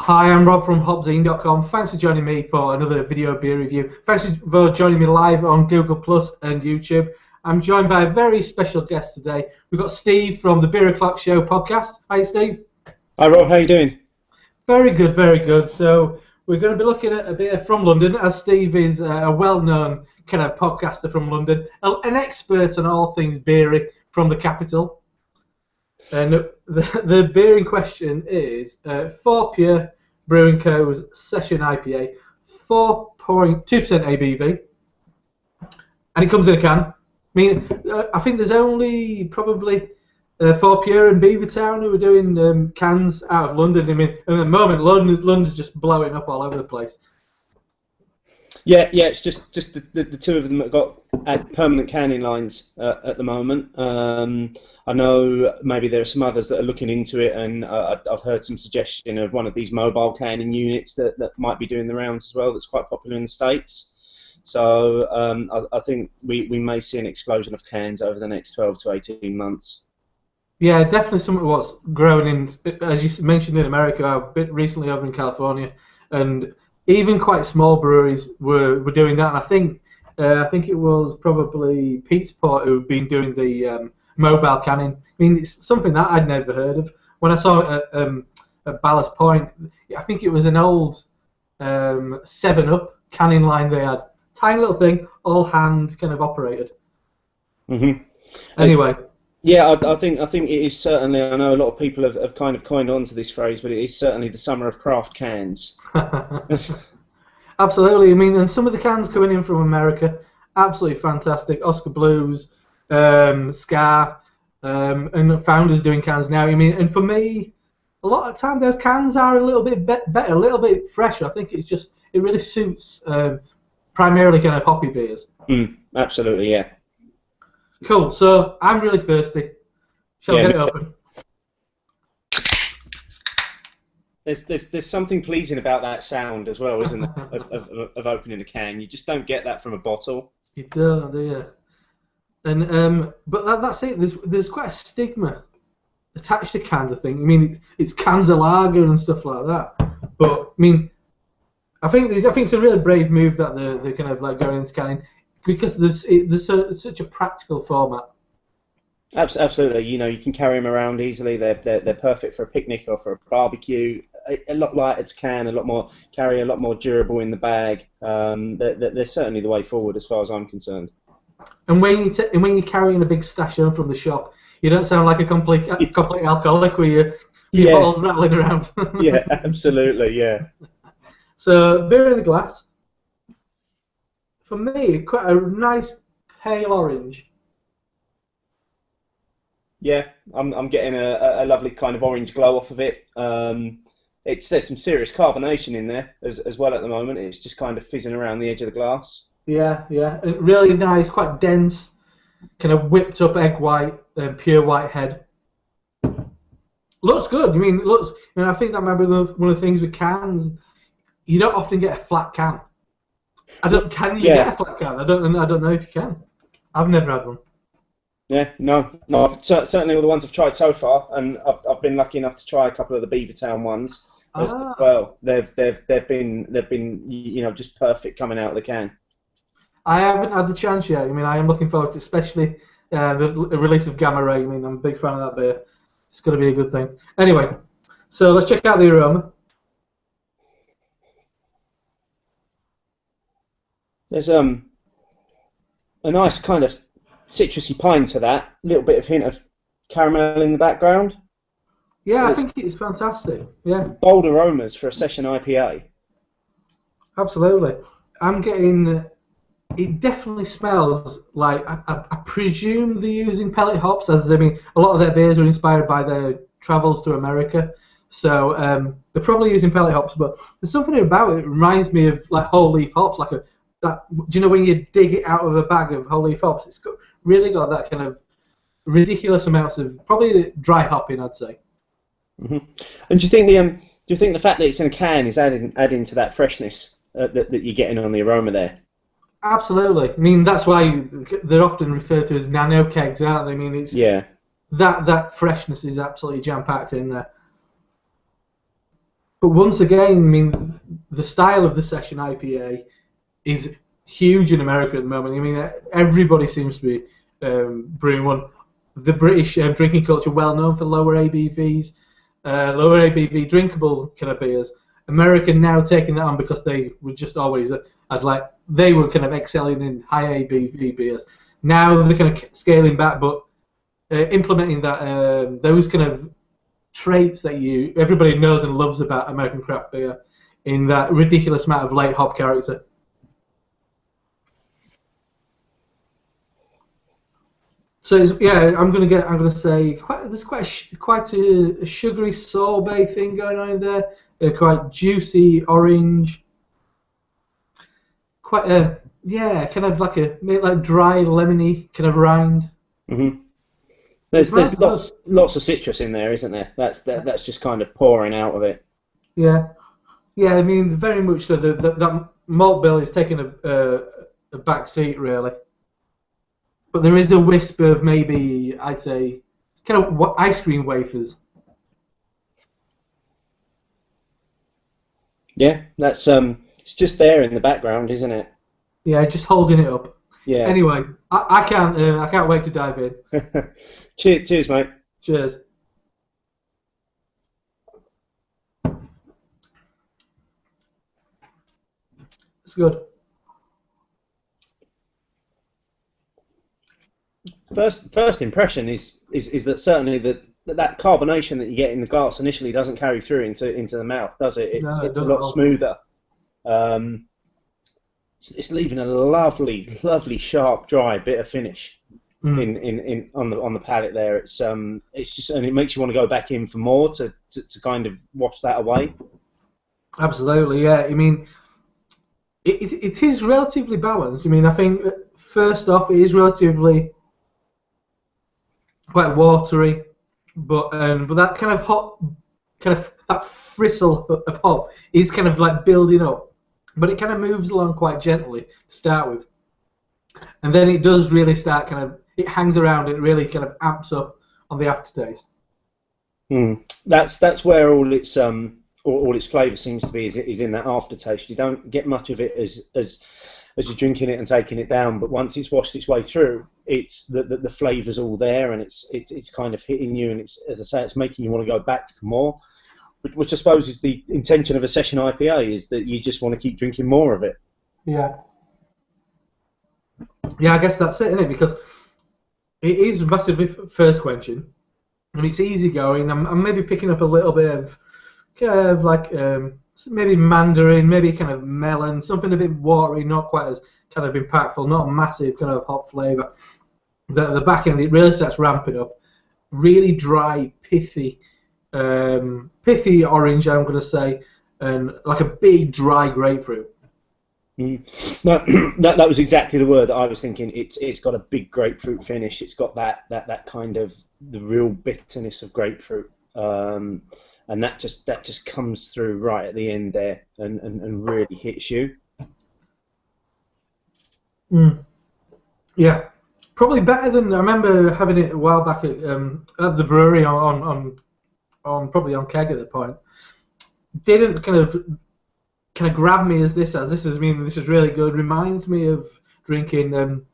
Hi, I'm Rob from hopzine.com. Thanks for joining me for another video beer review. Thanks for joining me live on Google Plus and YouTube. I'm joined by a very special guest today. We've got Steve from the Beer O'Clock Show podcast. Hi, Steve. Hi, Rob. How you doing? Very good, very good. So we're going to be looking at a beer from London, as Steve is a well-known kind of podcaster from London, an expert on all things beery from the capital. And the beer in question is FourPure Brewing Co.'s Session IPA, 4.2% ABV, and it comes in a can. I mean, I think there's only probably FourPure and Beavertown who are doing cans out of London. I mean, at the moment, London's just blowing up all over the place. Yeah, it's just the two of them that got permanent canning lines at the moment. I know maybe there are some others that are looking into it, and I've heard some suggestion of one of these mobile canning units that might be doing the rounds as well. That's quite popular in the States. So I think we may see an explosion of cans over the next 12 to 18 months. Yeah, definitely something what's growing in, as you mentioned, in America, a bit recently over in California, and even quite small breweries were doing that. And I think it was probably Pete's Port who've been doing the mobile canning. I mean, it's something that I'd never heard of. When I saw it at Ballast Point, I think it was an old 7-Up canning line they had. Tiny little thing, all hand kind of operated. Mm-hmm. Anyway. Yeah, I think it is certainly. I know a lot of people have kind of coined on to this phrase, but it is certainly the summer of craft cans. Absolutely. I mean, and some of the cans coming in from America, absolutely fantastic. Oscar Blues, Scar, and Founders doing cans now. I mean, and for me, a lot of the time those cans are a little bit better, a little bit fresher. I think it really suits primarily kind of hoppy beers. Absolutely, yeah. Cool. So I'm really thirsty. Shall I get it open? There's something pleasing about that sound as well, isn't there? of opening a can. You just don't get that from a bottle. You don't, do you? And but that's it. There's quite a stigma attached to cans, I think. I mean, it's cans of lager and stuff like that. But I mean, I think it's a really brave move that they're kind of like going into canning, because there's such a practical format. Absolutely, you can carry them around easily. They're perfect for a picnic or for a barbecue. A lot lighter to can, a lot more durable in the bag. They're certainly the way forward as far as I'm concerned. And when you're carrying a big stash home from the shop, you don't sound like a complete alcoholic with your bottles rattling around. Yeah, absolutely, yeah. So beer in the glass. For me, quite a nice pale orange. Yeah, I'm getting a lovely kind of orange glow off of it. There's some serious carbonation in there as well at the moment. It's just kind of fizzing around the edge of the glass. Yeah. Really nice, quite dense, kind of whipped up egg white, pure white head. Looks good. I mean, I think that might be one of the things with cans. You don't often get a flat can. Can you get a flat can? I don't know if you can. I've never had one. Yeah, no. Certainly all the ones I've tried so far, and I've been lucky enough to try a couple of the Beavertown ones as well. They've been just perfect coming out of the can. I haven't had the chance yet. I mean, I am looking forward to, especially the release of Gamma Ray. I mean, I'm a big fan of that beer. It's going to be a good thing. Anyway, so let's check out the aroma. There's a nice kind of citrusy pine to that. A little bit of hint of caramel in the background. Yeah, I think it's fantastic. Yeah. Bold aromas for a session IPA. Absolutely. I'm getting. It definitely smells like, I presume they're using pellet hops, as I mean, a lot of their beers are inspired by their travels to America. So they're probably using pellet hops, but there's something about it that reminds me of like whole leaf hops, do you know when you dig it out of a bag of whole leaf hops? It's really got that kind of ridiculous amounts of probably dry hopping, I'd say. Mm-hmm. And do you think the fact that it's in a can is adding to that freshness that you're getting on the aroma there? Absolutely. I mean, that's why they're often referred to as nano kegs, aren't they? I mean, it's that freshness is absolutely jam packed in there. But once again, I mean, the style of the Session IPA is huge in America at the moment. I mean, everybody seems to be brewing one. The British drinking culture, well known for lower ABVs, lower ABV drinkable kind of beers. America now taking that on because they were just always they were kind of excelling in high ABV beers. Now they're kind of scaling back, but implementing that those kind of traits that everybody knows and loves about American craft beer in that ridiculous amount of late hop character. So I'm gonna say there's quite a sugary sorbet thing going on in there. Quite juicy orange. Quite kind of like dry lemony kind of rind. Mm-hmm. There's lots of citrus in there, isn't there? That's just kind of pouring out of it. Yeah. I mean, very much so. That malt bill is taking a back seat, really. But there is a wisp of maybe, I'd say, kind of ice cream wafers. Yeah, that's it's just there in the background, isn't it? Yeah, just holding it up. Yeah. Anyway, I can't wait to dive in. Cheers, mate. Cheers. It's good. First impression is that certainly that carbonation that you get in the glass initially doesn't carry through into the mouth, does it? It's a lot smoother. It's leaving a lovely sharp, dry, bitter finish in on the palate there. It's just, and it makes you want to go back in for more to kind of wash that away. Absolutely, yeah. I mean, it is relatively balanced. I mean, I think first off, it is relatively quite watery, but that kind of hop, that fristle of hop is kind of like building up, but it kind of moves along quite gently to start with, and then it does really start it hangs around. It really kind of amps up on the aftertaste. That's where all its flavour seems to be is in that aftertaste. You don't get much of it as you're drinking it and taking it down, but once it's washed its way through, it's the flavour's all there, and it's kind of hitting you, and it's, as I say, it's making you want to go back for more, which I suppose is the intention of a session IPA, is that you just want to keep drinking more of it. Yeah, I guess that's it, isn't it? Because it is massively thirst quenching, and it's easy going. I'm maybe picking up a little bit of kind of like maybe mandarin, maybe kind of melon, something a bit watery, not quite as kind of impactful, not a massive kind of hop flavour. The back end, it really starts ramping up. Really dry, pithy orange, I'm going to say, and like a big dry grapefruit. That was exactly the word that I was thinking. It's got a big grapefruit finish. It's got that kind of the real bitterness of grapefruit. And that just comes through right at the end there and really hits you. Yeah, probably better than I remember having it a while back at the brewery on probably on keg at the point. Didn't kind of grab me as this is. I mean, this is really good. Reminds me of drinking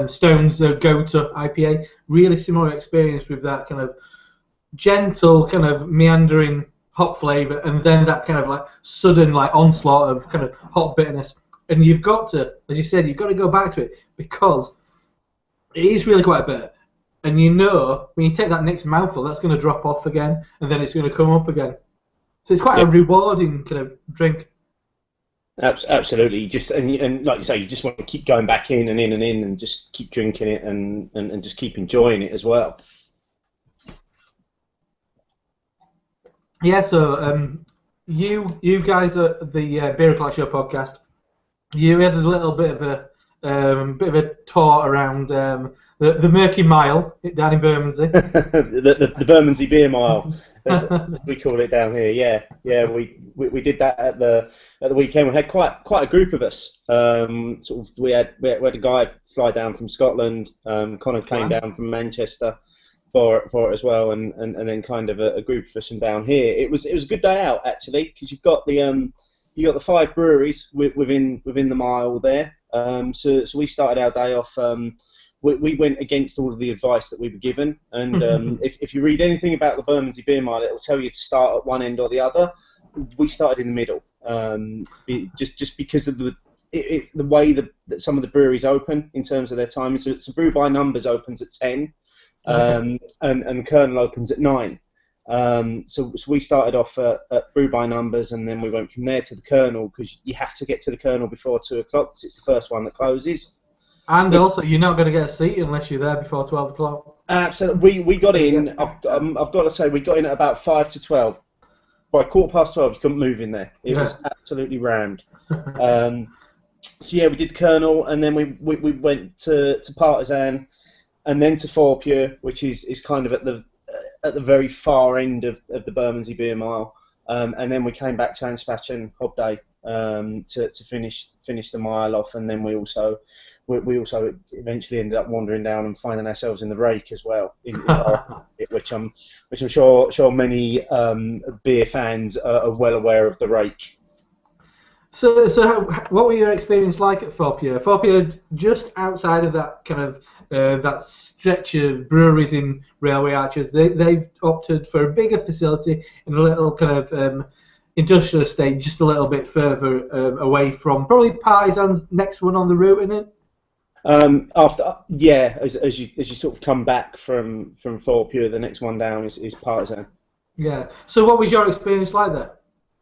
Stone's Go-To IPA. Really similar experience with that kind of gentle, kind of meandering hop flavour, and then that kind of like sudden like onslaught of kind of hot bitterness. And you've got to, as you said, you've got to go back to it because it is really quite bitter. And you know when you take that next mouthful, that's going to drop off again, and then it's going to come up again. So it's quite a rewarding kind of drink. Absolutely. And like you say, you just want to keep going back in and in and in, and just keep drinking it and just keep enjoying it as well. Yeah. So you guys at the Beer O'Clock Show podcast, you had a little bit of a tour around the Murky Mile down in Bermondsey. the Bermondsey Beer Mile, as we call it down here. Yeah. We did that at the weekend. We had quite a group of us. We had a guy fly down from Scotland. Connor came down from Manchester. for it as well, and then kind of a group of us from down here. It was a good day out actually, because you've got the 5 breweries within the mile there. So we started our day off. We went against all of the advice that we were given, and if you read anything about the Bermondsey Beer Mile, it will tell you to start at one end or the other. We started in the middle, just because of the way that some of the breweries open in terms of their timing. So Brew by Numbers opens at 10, and the Colonel opens at 9. So we started off at Brew by Numbers, and then we went from there to the Colonel, because you have to get to the Colonel before 2 o'clock, because it's the first one that closes. And also, you're not going to get a seat unless you're there before 12 o'clock. Absolutely. We got in, I've got to say, we got in at about 5 to 12. By 12:15, you couldn't move in there. It was absolutely rammed. So yeah, we did the Colonel, and then we went to Partisan, and then to FourPure, which is kind of at the very far end of the Bermondsey Beer Mile, and then we came back to Anspachen Hobday to finish the mile off, and then we also eventually ended up wandering down and finding ourselves in the Rake as well, which I'm sure many beer fans are well aware of the Rake. So what were your experience like at FourPure? FourPure, just outside of that kind of that stretch of breweries in Railway Arches, they've opted for a bigger facility in a little kind of industrial estate, just a little bit further away from probably Partisan's next one on the route, isn't it? As you sort of come back from FourPure, the next one down is Partisan. Yeah. So what was your experience like there?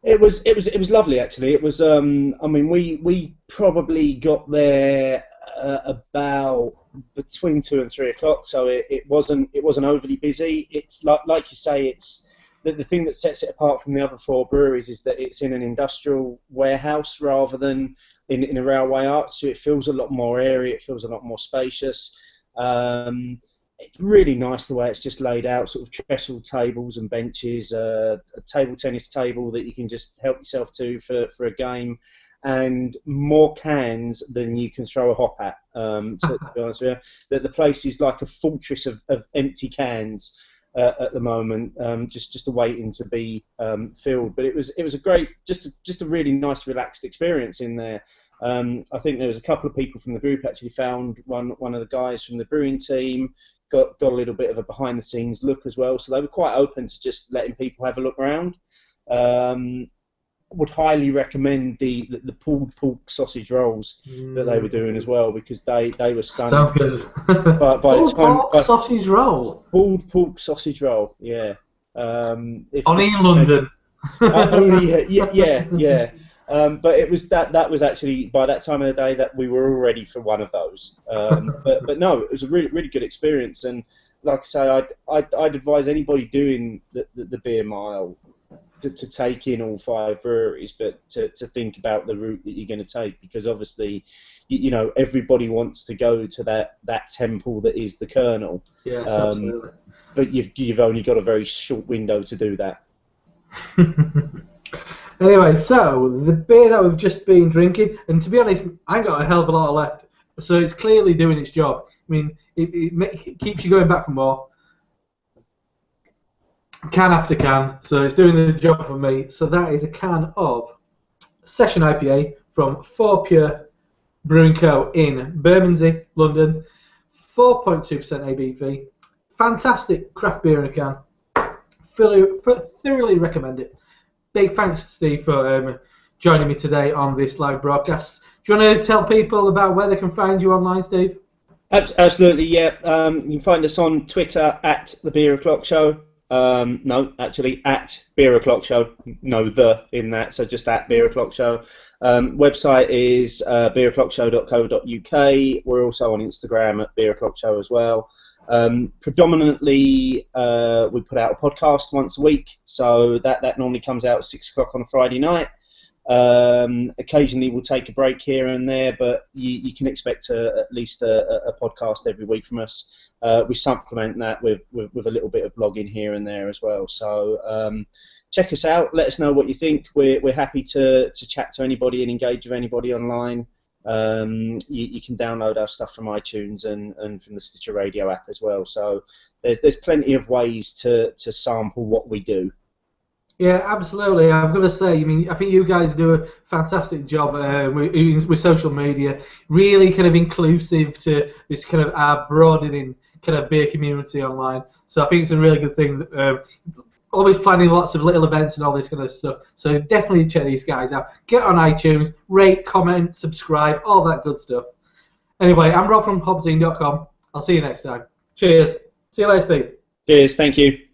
It was lovely actually. It was I mean we probably got there about between 2 and 3 o'clock, so it wasn't overly busy. It's like you say, it's the thing that sets it apart from the other 4 breweries is that it's in an industrial warehouse rather than in a railway arch, so it feels a lot more airy, it feels a lot more spacious. It's really nice the way it's just laid out, sort of trestle tables and benches, a table tennis table that you can just help yourself to for a game, and more cans than you can throw a hop at, to be honest with you. The place is like a fortress of empty cans at the moment, just waiting to be filled. But it was a great, just a really nice, relaxed experience in there. I think there was a couple of people from the group actually found one of the guys from the brewing team, got a little bit of a behind the scenes look as well, so they were quite open to just letting people have a look around. Would highly recommend the pulled pork sausage rolls that they were doing as well, because they were stunning. Sounds good. By pulled pork sausage roll. Pulled pork sausage roll, yeah. Only in London. Yeah. But it was that was actually by that time of the day that we were all ready for one of those. But no, it was a really good experience, and like I say, I'd advise anybody doing the beer mile to take in all 5 breweries, but to think about the route that you're going to take, because obviously, you know, everybody wants to go to that temple that is the Colonel. Yes, absolutely. But you've only got a very short window to do that. Anyway, so the beer that we've just been drinking, and to be honest, I ain't got a hell of a lot left, so it's clearly doing its job. I mean, it keeps you going back for more, can after can, so it's doing the job for me. So that is a can of Session IPA from FourPure Brewing Co. in Bermondsey, London, 4.2% ABV. Fantastic craft beer in a can. Thoroughly recommend it. Big thanks, Steve, for joining me today on this live broadcast. Do you want to tell people about where they can find you online, Steve? Absolutely, yeah. You can find us on Twitter at The Beer O'Clock Show. No, actually, at Beer O'Clock Show. No, the in that, so just at Beer O'Clock Show. Website is beeroclockshow.co.uk. We're also on Instagram at Beer O'Clock Show as well. Predominantly, we put out a podcast once a week, so that normally comes out at 6 o'clock on a Friday night. Occasionally we'll take a break here and there, but you can expect at least a podcast every week from us. We supplement that with a little bit of blogging here and there as well. So check us out. Let us know what you think. We're happy to chat to anybody and engage with anybody online. you can download our stuff from iTunes and from the Stitcher Radio app as well. So there's plenty of ways to sample what we do. Yeah, absolutely. I've got to say, I mean, I think you guys do a fantastic job with social media, really kind of inclusive to this kind of our broadening kind of beer community online. So I think it's a really good thing. Always planning lots of little events and all this kind of stuff. So definitely check these guys out. Get on iTunes, rate, comment, subscribe, all that good stuff. Anyway, I'm Rob from hobzine.com. I'll see you next time. Cheers. See you later, Steve. Cheers. Thank you.